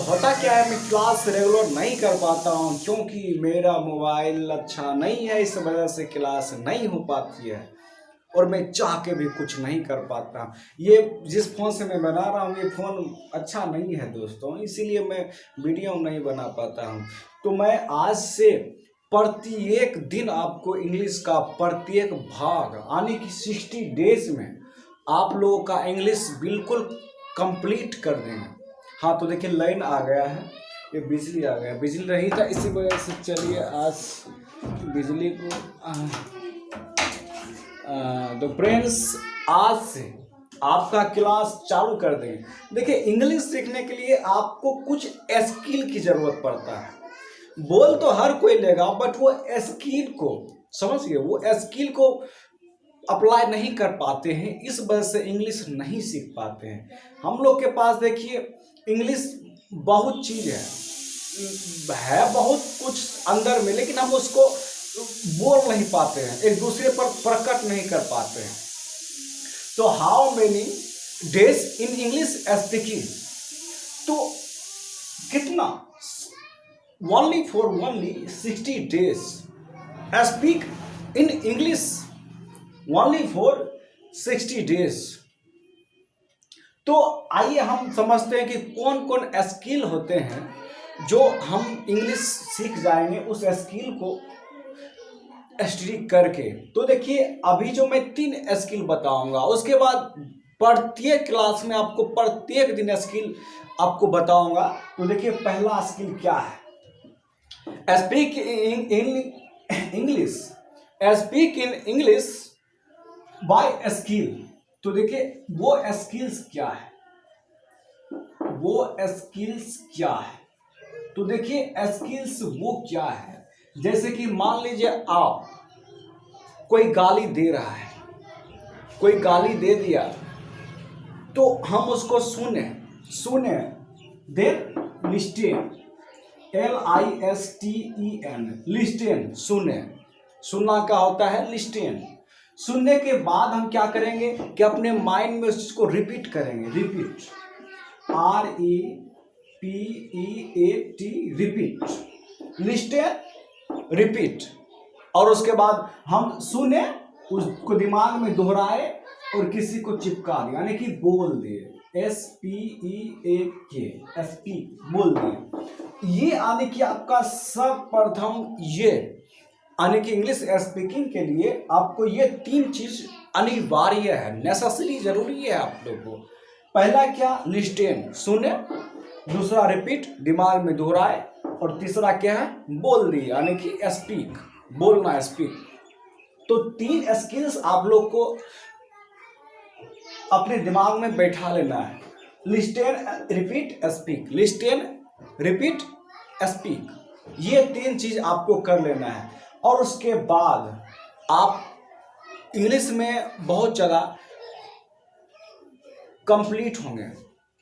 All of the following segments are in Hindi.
होता क्या है, मैं क्लास रेगुलर नहीं कर पाता हूँ क्योंकि मेरा मोबाइल अच्छा नहीं है, इस वजह से क्लास नहीं हो पाती है और मैं चाह के भी कुछ नहीं कर पाता। ये जिस फ़ोन से मैं बना रहा हूँ ये फ़ोन अच्छा नहीं है दोस्तों, इसीलिए मैं वीडियो नहीं बना पाता हूँ। तो मैं आज से प्रत्येक दिन आपको इंग्लिश का प्रत्येक भाग आने की 60 डेज में आप लोगों का इंग्लिश बिल्कुल कंप्लीट कर देंगे। हाँ तो देखिए लाइन आ गया है, ये बिजली आ गया, बिजली रही था इसी वजह से। चलिए आज बिजली को तो फ्रेंड्स आज से आपका क्लास चालू कर देंगे। देखिए इंग्लिश सीखने के लिए आपको कुछ स्किल की ज़रूरत पड़ता है। बोल तो हर कोई लेगा बट वो स्किल को समझिए, वो स्किल को अप्लाई नहीं कर पाते हैं, इस वजह से इंग्लिश नहीं सीख पाते हैं। हम लोग के पास देखिए इंग्लिश बहुत चीज़ है बहुत कुछ अंदर में, लेकिन हम उसको बोल नहीं पाते हैं, एक दूसरे पर प्रकट नहीं कर पाते हैं। तो how many days in English speaking, तो कितना only 60 days speak in English, only for 60 days. तो आइए हम समझते हैं कि कौन कौन स्किल होते हैं जो हम इंग्लिश सीख जाएंगे उस स्किल को स्टडी करके। तो देखिए अभी जो मैं 3 स्किल बताऊंगा, उसके बाद प्रत्येक क्लास में आपको प्रत्येक दिन स्किल आपको बताऊंगा। तो देखिए पहला स्किल क्या है, speak in English, speak in English by skill. तो देखिए वो स्किल्स क्या है, वो स्किल्स क्या है। तो देखिए स्किल्स वो क्या है, जैसे कि मान लीजिए आप कोई गाली दे रहा है, कोई गाली दे दिया तो हम उसको सुने देन लिस्टेन, LISTEN, लिस्टेन, सुनना क्या होता है, लिस्टेन। सुनने के बाद हम क्या करेंगे कि अपने माइंड में उस चीज को रिपीट करेंगे, रिपीट, REPEAT, रिपीट, लिस्टेन, रिपीट। और उसके बाद हम सुने, उसको दिमाग में दोहराए और किसी को चिपका दिया, यानी कि बोल दिए, SPEAK, स्पीक, बोल दिए। ये आने की आपका सर्वप्रथम ये आने की इंग्लिश स्पीकिंग के लिए आपको ये 3 चीज अनिवार्य है, नेसेसरी, जरूरी है आप लोग को। पहला क्या, लिस्टेन, सुने, दूसरा रिपीट, दिमाग में दोहराए, और तीसरा क्या है, बोल दिए, यानी कि स्पीक, बोलना, स्पीक। तो 3 स्किल्स आप लोग को अपने दिमाग में बैठा लेना है, लिस्टेन, रिपीट, स्पीक, लिस्टेन, रिपीट, स्पीक, ये 3 चीज आपको कर लेना है। और उसके बाद आप इंग्लिश में बहुत ज़्यादा कंप्लीट होंगे।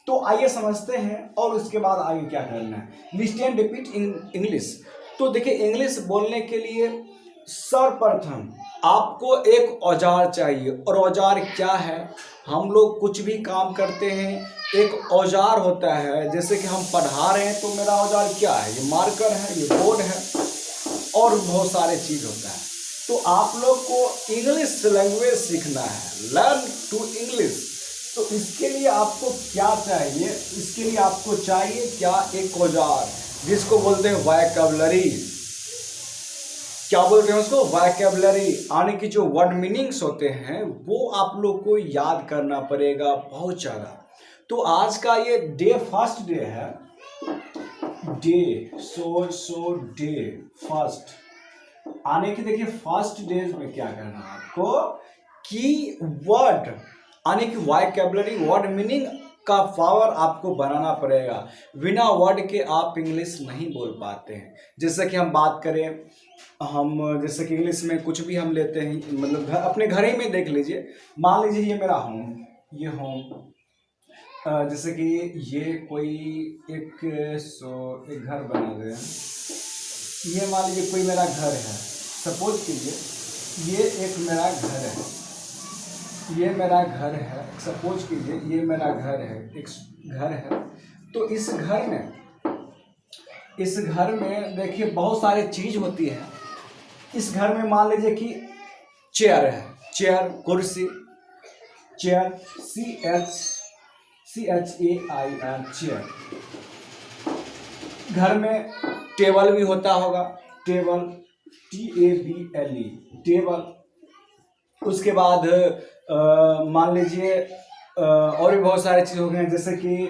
तो आइए समझते हैं और उसके बाद आगे क्या करना है, लिस्टेन, रिपीट इन इंग्लिश। तो देखिए इंग्लिश बोलने के लिए सर्वप्रथम आपको एक औजार चाहिए, और औजार क्या है, हम लोग कुछ भी काम करते हैं एक औजार होता है, जैसे कि हम पढ़ा रहे हैं तो मेरा औजार क्या है, ये मार्कर है, ये बोर्ड है, और बहुत सारे चीज़ होता है। तो आप लोग को इंग्लिश लैंग्वेज सीखना है, लर्न टू इंग्लिश। तो इसके लिए आपको क्या चाहिए, इसके लिए आपको चाहिए क्या, एक औजार जिसको बोलते हैं वोकैबुलरी। क्या बोलते हैं उसको, वोकैबुलरी। आने की जो वर्ड मीनिंग्स होते हैं वो आप लोग को याद करना पड़ेगा बहुत ज़्यादा। तो आज का ये फर्स्ट डे है, डे डे फर्स्ट आने की। देखिए फर्स्ट डेज में क्या करना है आपको, की वर्ड आने की वोकैबुलरी, वर्ड मीनिंग का पावर आपको बनाना पड़ेगा। बिना वर्ड के आप इंग्लिश नहीं बोल पाते हैं। जैसे कि हम बात करें, हम जैसे कि इंग्लिश में कुछ भी हम लेते हैं, मतलब अपने घर ही में देख लीजिए, मान लीजिए ये मेरा होम, ये होम, जैसे कि ये कोई एक घर बना गया, ये मान लीजिए कोई मेरा घर है, सपोज कीजिए ये एक मेरा घर है, ये मेरा घर है, सपोज कीजिए ये मेरा घर है, एक घर है। तो इस घर में इस घर में देखिए बहुत सारे चीज होती है। इस घर में मान लीजिए कि चेयर है, चेयर, कुर्सी, चेयर, CHAIR, चेयर। घर में टेबल भी होता होगा, टेबल, TABLE, टेबल। उसके बाद मान लीजिए और भी बहुत सारे चीज़ हो गए, जैसे कि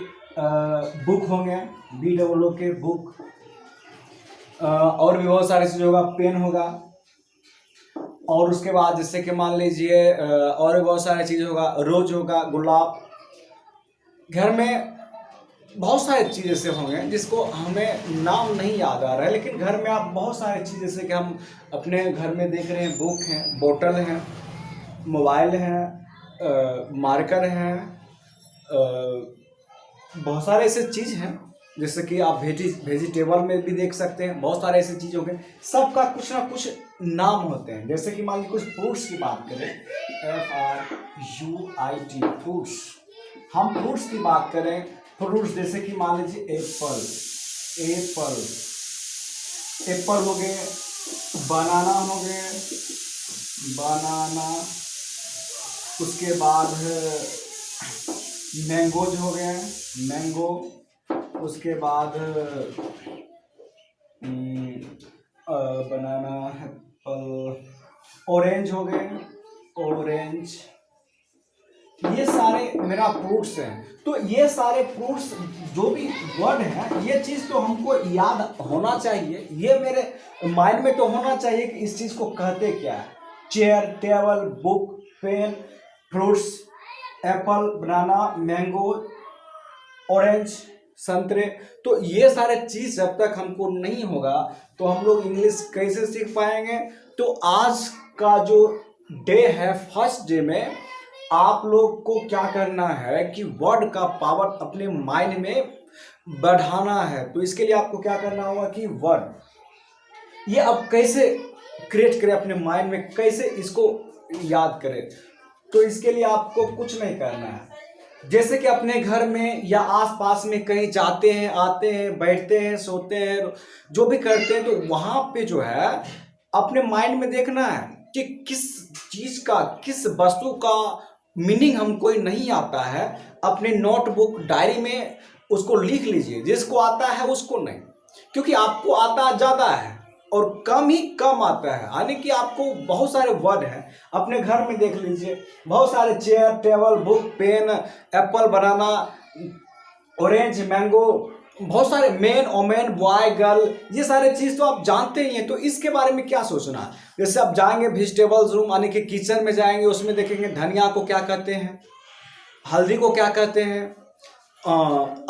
बुक होंगे, BOOK, बुक। और भी बहुत सारी चीज़ होगा, पेन होगा। और उसके बाद जैसे कि मान लीजिए और भी बहुत सारी चीज़ होगा, रोज होगा, गुलाब। घर में बहुत सारे चीज़ ऐसे होंगे जिसको हमें नाम नहीं याद आ रहा है, लेकिन घर में आप बहुत सारी चीज़, जैसे कि हम अपने घर में देख रहे हैं, बुक हैं, बोतल हैं, मोबाइल हैं, मार्कर हैं, बहुत सारे ऐसे चीज़ हैं, जैसे कि आप वेजिटेबल में भी देख सकते हैं। बहुत सारे ऐसे चीज़ हो गए, सबका कुछ ना कुछ नाम होते हैं। जैसे कि मान लीजिए कुछ फ्रूट्स की बात करें, FRUIT, फ्रूट्स। हम फ्रूट्स की बात करें, फ्रूट्स जैसे कि मान लीजिए एप्पल, एप्पल हो गए, बनाना हो गए, बनाना। उसके बाद मैंगोज हो गए, मैंगो। उसके बाद बनाना, एप्पल, ऑरेंज हो गए, ऑरेंज। ये सारे मेरा फ्रूट्स हैं। तो ये सारे फ्रूट्स जो भी वर्ड हैं, ये चीज़ तो हमको याद होना चाहिए, ये मेरे माइंड में तो होना चाहिए कि इस चीज़ को कहते क्या है। Chair, table, book, pen, fruits, apple, banana, mango, orange, संतरे। तो ये सारे चीज़ जब तक हमको नहीं होगा तो हम लोग इंग्लिश कैसे सीख पाएंगे। तो आज का जो डे है, फर्स्ट डे में आप लोग को क्या करना है कि वर्ड का पावर अपने माइंड में बढ़ाना है। तो इसके लिए आपको क्या करना होगा कि वर्ड ये अब कैसे क्रिएट करें अपने माइंड में, कैसे इसको याद करें। तो इसके लिए आपको कुछ नहीं करना है, जैसे कि अपने घर में या आसपास में कहीं जाते हैं, आते हैं, बैठते हैं, सोते हैं, जो भी करते हैं, तो वहाँ पे जो है अपने माइंड में देखना है कि किस चीज़ का, किस वस्तु का मीनिंग हमको नहीं आता है। अपने नोटबुक, डायरी में उसको लिख लीजिए, जिसको आता है उसको नहीं, क्योंकि आपको आता ज़्यादा है और कम आता है। यानी कि आपको बहुत सारे वर्ड हैं, अपने घर में देख लीजिए, बहुत सारे chair, table, book, pen, apple, banana, orange, mango, बहुत सारे मैन, ओमेन, बॉय, गर्ल, ये सारे चीज़ तो आप जानते ही हैं। तो इसके बारे में क्या सोचना। जैसे आप जाएंगे वेजिटेबल्स रूम, यानी कि किचन में जाएंगे, उसमें देखेंगे धनिया को क्या कहते हैं, हल्दी को क्या कहते हैं,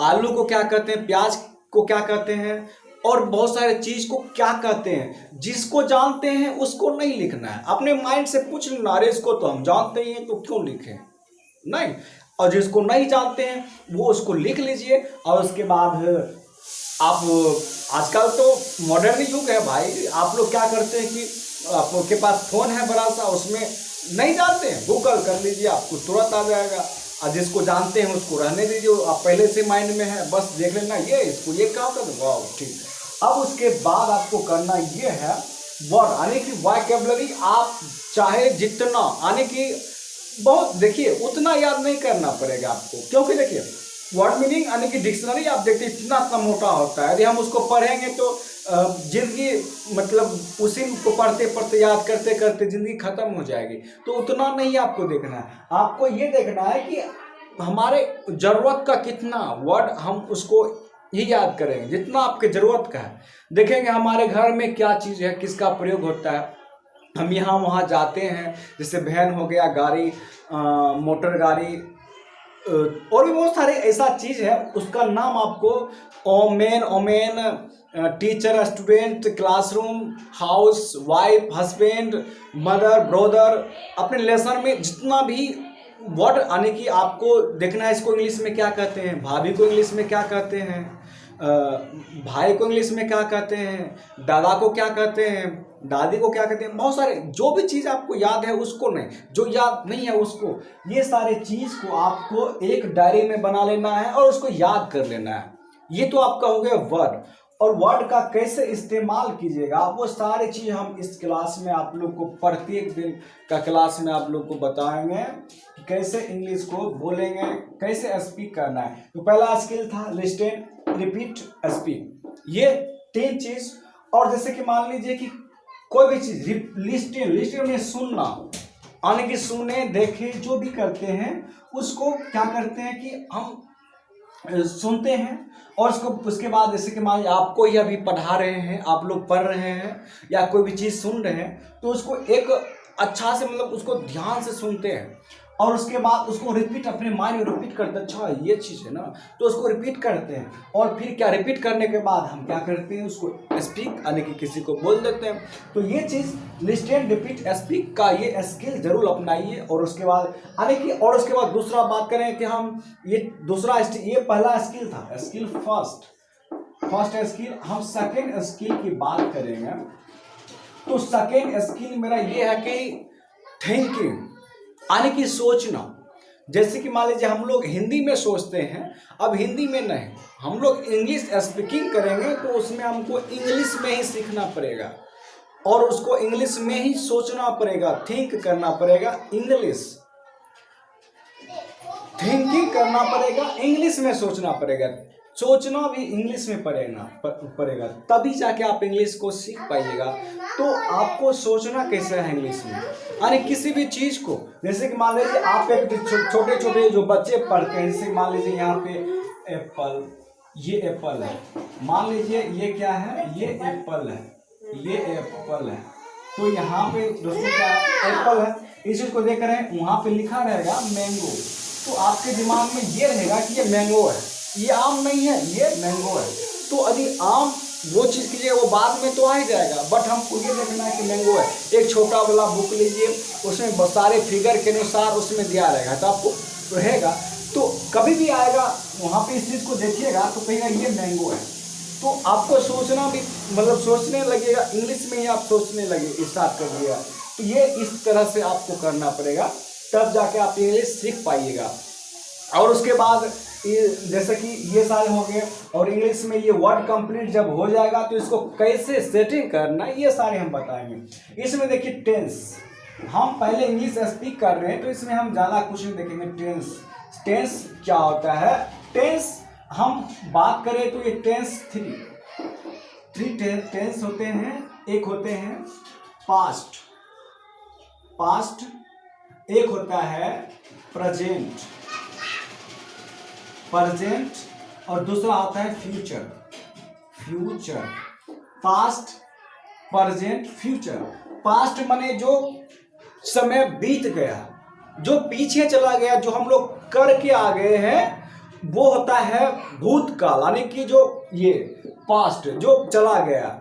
आलू को क्या कहते हैं, प्याज को क्या कहते हैं, और बहुत सारे चीज को क्या कहते हैं। जिसको जानते हैं उसको नहीं लिखना है, अपने माइंड से पूछ लेना, अरे इसको तो हम जानते ही हैं तो क्यों लिखें, नहीं। और जिसको नहीं जानते हैं वो उसको लिख लीजिए। और उसके बाद आप, आजकल तो मॉडर्न युग है भाई, आप लोग क्या करते हैं कि आप लोग के पास फोन है बड़ा सा, उसमें नहीं जानते हैं, गूगल कर लीजिए, आपको तुरंत आ जाएगा। और जिसको जानते हैं उसको रहने दीजिए, आप पहले से माइंड में है, बस देख लेना ये इसको ये कहा था, वाह ठीक है। अब उसके बाद आपको करना ये है वर्ड, यानी कि वोकैबुलरी आप चाहे जितना, यानी कि बहुत देखिए उतना याद नहीं करना पड़ेगा आपको, क्योंकि देखिए वर्ड मीनिंग यानी कि डिक्शनरी आप देखते हैं इतना मोटा होता है, यदि हम उसको पढ़ेंगे तो जिंदगी, मतलब उसी को पढ़ते पढ़ते याद करते करते जिंदगी खत्म हो जाएगी। तो उतना नहीं आपको देखना है, आपको ये देखना है कि हमारे ज़रूरत का कितना वर्ड हम उसको ही याद करेंगे, जितना आपके ज़रूरत का है। देखेंगे हमारे घर में क्या चीज़ है, किसका प्रयोग होता है, हम यहाँ वहाँ जाते हैं, जैसे वैन हो गया, गाड़ी, मोटर गाड़ी, और भी बहुत सारे ऐसा चीज़ है, उसका नाम आपको woman, teacher, student, classroom, housewife, husband, mother, brother, अपने लेसन में जितना भी वर्ड आने की आपको देखना है। इसको इंग्लिश में क्या कहते हैं, भाभी को इंग्लिश में क्या कहते हैं, भाई को इंग्लिश में क्या कहते हैं, दादा को क्या कहते हैं, दादी को क्या कहते हैं, बहुत सारे जो भी चीज़ आपको याद है उसको नहीं, जो याद नहीं है उसको, ये सारे चीज़ को आपको एक डायरी में बना लेना है और उसको याद कर लेना है। ये तो आपका हो गया वर्ड। और वर्ड का कैसे इस्तेमाल कीजिएगा, वो सारी चीज़ हम इस क्लास में आप लोग को प्रत्येक दिन का क्लास में आप लोग को बताएंगे कि कैसे इंग्लिश को बोलेंगे, कैसे स्पीक करना है। तो पहला स्किल था लिस्टन, रिपीट, स्पीक, ये 3 चीज़। और जैसे कि मान लीजिए कि कोई भी चीज़ लिस्टन में सुनना, यानी कि सुने देखे जो भी करते हैं उसको क्या करते हैं कि हम सुनते हैं, और उसके बाद जैसे कि मान लीजिए आपको ही अभी पढ़ा रहे हैं, आप लोग पढ़ रहे हैं या कोई भी चीज़ सुन रहे हैं, तो उसको एक अच्छा से मतलब उसको ध्यान से सुनते हैं, और उसके बाद उसको रिपीट अपने माइंड में रिपीट करते हैं, अच्छा ये चीज़ है ना, तो उसको रिपीट करते हैं। और फिर क्या, रिपीट करने के बाद हम क्या करते हैं, उसको स्पीक यानी कि किसी को बोल देते हैं। तो ये चीज़ लिस्टन, रिपीट, स्पीक का ये स्किल जरूर अपनाइए। और उसके बाद यानी कि और उसके बाद दूसरा बात करें कि हम ये पहला स्किल था, स्किल फर्स्ट स्किल। हम सेकेंड स्किल की बात करेंगे तो सेकेंड स्किल मेरा ये है कि थिंकिंग, यानी कि सोचना। जैसे कि मान लीजिए हम लोग हिंदी में सोचते हैं, अब हिंदी में नहीं, हम लोग इंग्लिश स्पीकिंग करेंगे तो उसमें हमको इंग्लिश में ही सीखना पड़ेगा और उसको इंग्लिश में ही सोचना पड़ेगा, थिंक करना पड़ेगा, इंग्लिश थिंकिंग करना पड़ेगा, इंग्लिश में सोचना पड़ेगा, सोचना भी इंग्लिश में पड़ेगा, तभी जाके आप इंग्लिश को सीख पाइएगा। तो आपको सोचना कैसे है इंग्लिश में, यानी किसी भी चीज़ को, जैसे कि मान लीजिए आप एक छोटे छोटे जो बच्चे पढ़ते हैं, जैसे मान लीजिए यहाँ पे एप्पल, ये एप्पल है, मान लीजिए ये क्या है, ये एप्पल है, ये एप्पल है, तो यहाँ पे दोस्तों क्या एप्पल है, इस चीज़ को देख रहे हैं, वहाँ पे लिखा रहेगा मैंगो, तो आपके दिमाग में ये रहेगा कि ये मैंगो है, ये आम नहीं है, ये मैंगो है। तो यदि आम वो चीज़ कीजिएगा वो बाद में तो आ ही जाएगा, बट हमको ये देखना है कि मैंगो है। एक छोटा वाला बुक लीजिए, उसमें बहुत सारे फिगर के अनुसार उसमें दिया रहेगा, तो आपको रहेगा, तो कभी भी आएगा वहाँ पे इस चीज़ को देखिएगा तो कहेगा ये मैंगो है। तो आपको सोचना भी मतलब सोचने लगेगा, इंग्लिश में ही आप सोचने लगे स्टार्ट कर दिया। तो ये इस तरह से आपको करना पड़ेगा, तब जाके आप इंग्लिश सीख पाइएगा। और उसके बाद जैसे कि ये सारे हो गए, और इंग्लिश में ये वर्ड कंप्लीट जब हो जाएगा तो इसको कैसे सेटिंग करना ये सारे हम बताएंगे। इसमें देखिए टेंस, हम पहले इंग्लिश स्पीक कर रहे हैं तो इसमें हम ज़्यादा कुछ नहीं देखेंगे। टेंस क्या होता है, टेंस हम बात करें तो ये टेंस थ्री टेंस होते हैं। एक होते हैं पास्ट, एक होता है प्रेजेंट, और दूसरा होता है future. Past, present, future. Past माने जो समय बीत गया, जो पीछे चला गया, जो हम लोग करके आ गए हैं, वो होता है भूतकाल, यानी कि जो ये पास्ट जो चला गया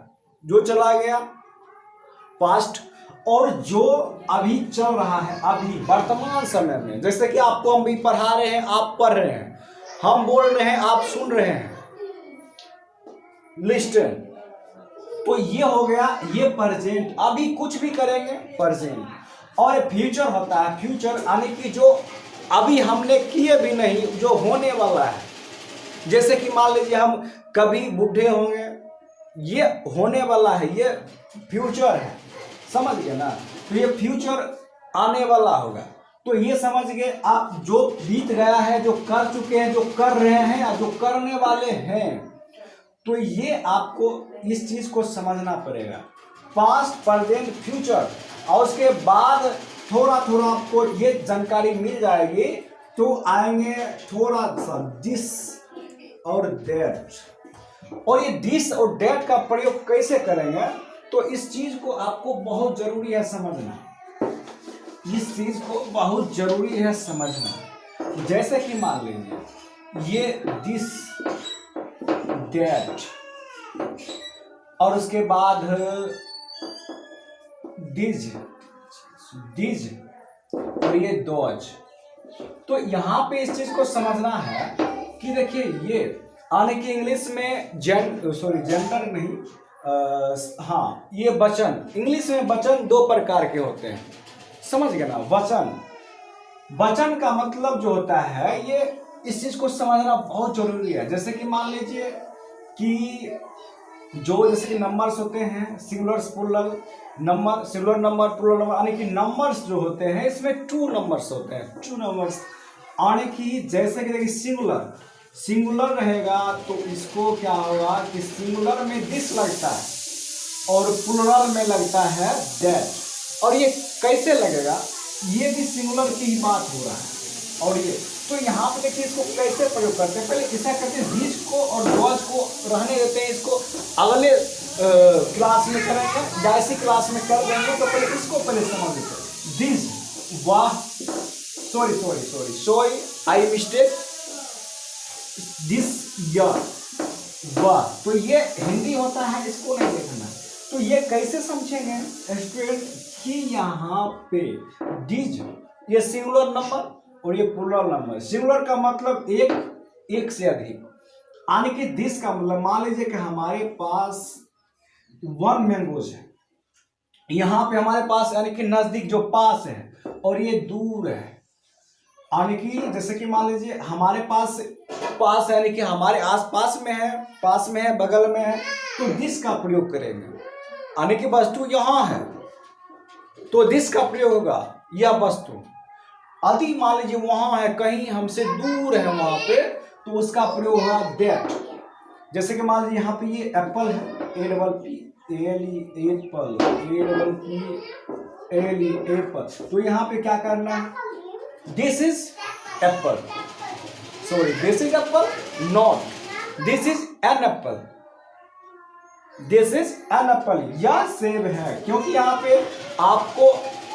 पास्ट, और जो अभी चल रहा है अभी वर्तमान समय में, जैसे कि आपको हम भी पढ़ा रहे हैं, आप पढ़ रहे हैं, हम बोल रहे हैं, आप सुन रहे हैं, लिस्टन। तो ये हो गया ये प्रेजेंट, अभी कुछ भी करेंगे प्रेजेंट। और फ्यूचर होता है, फ्यूचर यानी कि जो अभी हमने किए भी नहीं, जो होने वाला है। जैसे कि मान लीजिए हम कभी बूढ़े होंगे, ये होने वाला है, ये फ्यूचर है, समझ गए ना। तो ये फ्यूचर आने वाला होगा, तो ये समझ गए आप, जो बीत गया है, जो कर चुके हैं, जो कर रहे हैं या जो करने वाले हैं। तो ये आपको इस चीज को समझना पड़ेगा, पास्ट, प्रेजेंट, फ्यूचर। और उसके बाद थोड़ा थोड़ा आपको ये जानकारी मिल जाएगी, तो आएंगे थोड़ा सा दिस और दैट। और ये दिस और दैट का प्रयोग कैसे करेंगे, तो इस चीज को आपको बहुत जरूरी है समझना, इस चीज को बहुत जरूरी है समझना। जैसे कि मान लीजिए ये दिस, दैट, और उसके बाद डिज, और ये डॉज। तो यहां पे इस चीज को समझना है कि देखिए ये आने की इंग्लिश में जेंडर नहीं, ये वचन, इंग्लिश में वचन 2 प्रकार के होते हैं, समझ गए ना। वचन का मतलब जो होता है, ये इस चीज को समझना बहुत जरूरी है। जैसे कि मान लीजिए कि जो जैसे कि नंबर्स होते हैं singular plural number, singular number plural number, यानी कि नंबर्स जो होते हैं इसमें टू नंबर्स होते हैं, टू नंबर्स। यानी कि जैसे कि देखिए सिंगुलर, सिंगुलर रहेगा तो इसको क्या होगा कि सिंगुलर में दिस लगता है और प्लूरल में लगता है दैट। और ये कैसे लगेगा, ये भी सिंगुलर की ही बात हो रहा है। और ये तो यहाँ पे देखिए इसको कैसे प्रयोग करते हैं, पहले ऐसा करते हैं दिस को और डॉज को रहने देते हैं, इसको अगले क्लास में करेंगे या इसी क्लास में कर देंगे। तो पहले इसको पहले समझ लेते हैं। दिस वाह, सॉरी आई मिस्टेक, दिस यर वाह, तो ये हिंदी होता है, इसको नहीं देखना। तो ये कैसे समझेंगे स्टूडेंट कि यहाँ पे दिस ये सिंगुलर नंबर और ये प्लूरल नंबर। सिंगुलर का मतलब एक से अधिक, यानी कि दिस का मतलब मान लीजिए कि हमारे पास 1 मैंगोज है, यहाँ पे हमारे पास यानी कि नजदीक जो पास है, और ये दूर है, यानी कि जैसे कि मान लीजिए हमारे पास यानी कि हमारे आसपास में है, पास में है, बगल में है, तो दिस का प्रयोग करेंगे। यानी कि वस्तु यहाँ है तो दिस का प्रयोग होगा, यह वस्तु। यदि मान लीजिए वहां है, कहीं हमसे दूर है वहां पे, तो उसका प्रयोग होगा दैट। जैसे कि मान लीजिए यहाँ पे ये एप्पल है, एप्पल, तो यहाँ पे क्या करना है, this is Apple, sorry this is Apple, not this is an apple, this is an apple, यह सेब है। क्योंकि यहाँ पे आपको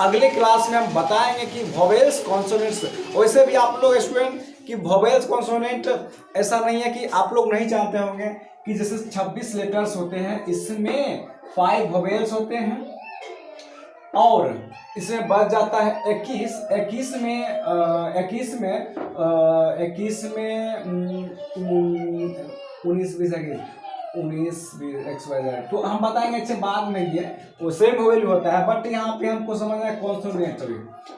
अगले क्लास में हम बताएंगे कि वोवेल्स कॉन्सोनेंट्स, वैसे भी आप लोग स्टूडेंट कि वोवेल्स कॉन्सोनेंट ऐसा नहीं है कि आप लोग नहीं जानते होंगे कि जैसे 26 लेटर्स होते हैं, इसमें 5 वोवेल्स होते हैं और इसमें बच जाता है 21 में 19 XYZ, तो हम बताएंगे अच्छे बाद में, ये वो सेम वैल्यू होता है। बट यहाँ पे हमको समझना है कॉन्सोनेंट,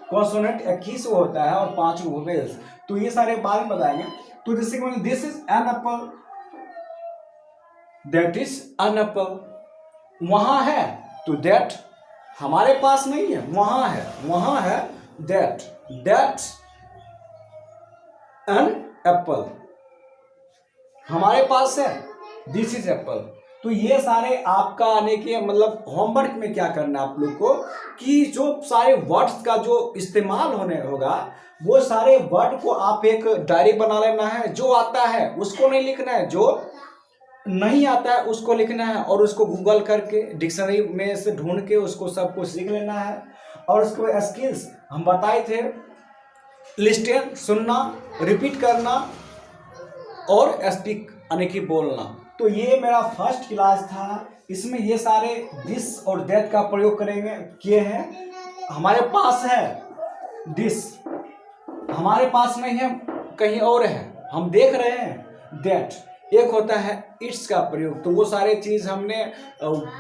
कॉन्सोनेंट 21 होता है और 5 वोवेल्स, तो ये सारे बाद में बताएंगे। तो जैसे कि this is an apple, that is an apple, वहां है तो दैट, हमारे पास नहीं है, वहां है दैट एन एप्पल, हमारे पास है दिस इज एप्पल। तो ये सारे आपका आने के मतलब होमवर्क में क्या करना है आप लोग को कि जो सारे वर्ड्स का जो इस्तेमाल होने होगा, वो सारे वर्ड को आप एक डायरी बना लेना है। जो आता है उसको नहीं लिखना है, जो नहीं आता है उसको लिखना है, और उसको गूगल करके डिक्शनरी में से ढूंढ के उसको सब कुछ सीख लेना है। और उसको स्किल्स हम बताए थे, लिस्टन, सुनना, रिपीट करना और स्पीक यानी कि बोलना। तो ये मेरा फर्स्ट क्लास था, इसमें ये सारे दिस और दैट का प्रयोग करेंगे किए हैं। हमारे पास है दिस, हमारे पास नहीं है, कहीं और है, हम देख रहे हैं दैट। एक होता है इट्स का प्रयोग, तो वो सारे चीज़ हमने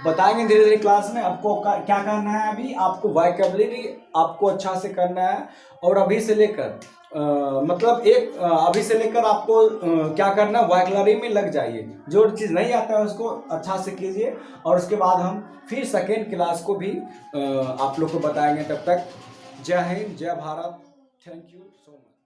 बताएंगे धीरे धीरे क्लास में। आपको क्या करना है, अभी आपको वोकैबुलरी आपको अच्छा से करना है, और अभी से लेकर अभी से लेकर आपको क्या करना है, वोकैबुलरी में लग जाइए। जो चीज़ नहीं आता है उसको अच्छा से कीजिए, और उसके बाद हम फिर सेकेंड क्लास को भी आप लोग को बताएंगे। तब तक जय हिंद, जय Bharat, thank you so much.